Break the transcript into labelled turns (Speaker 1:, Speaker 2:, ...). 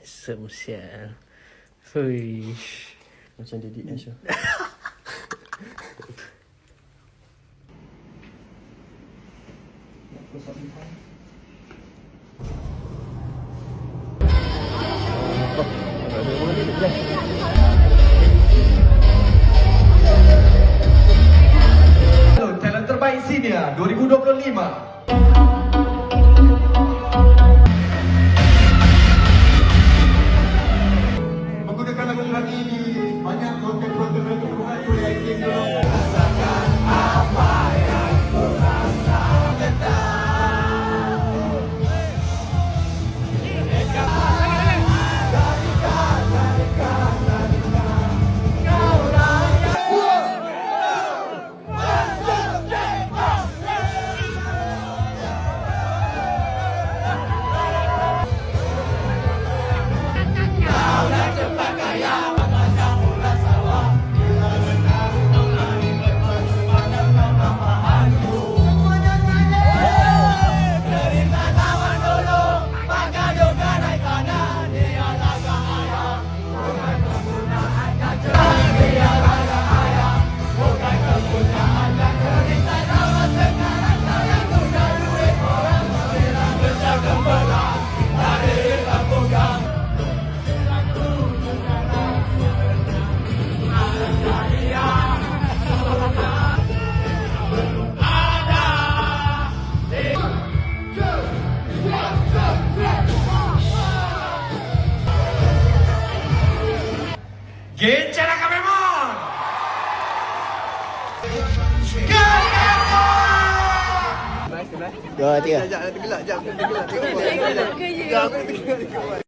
Speaker 1: Semsial. Huish.
Speaker 2: Macam Daddy Ash lah.
Speaker 3: Talent terbaik Senior 2025. Menggunakan lagu-lagu ini, banyak konten-konten mereka mengaku yang ingin rasakan apa yang ku rasakan. Gencara Kamemon!
Speaker 2: Dua, tiga.
Speaker 4: Sekejap, nanti gelak. Sekejap, nanti gelak. Tengok.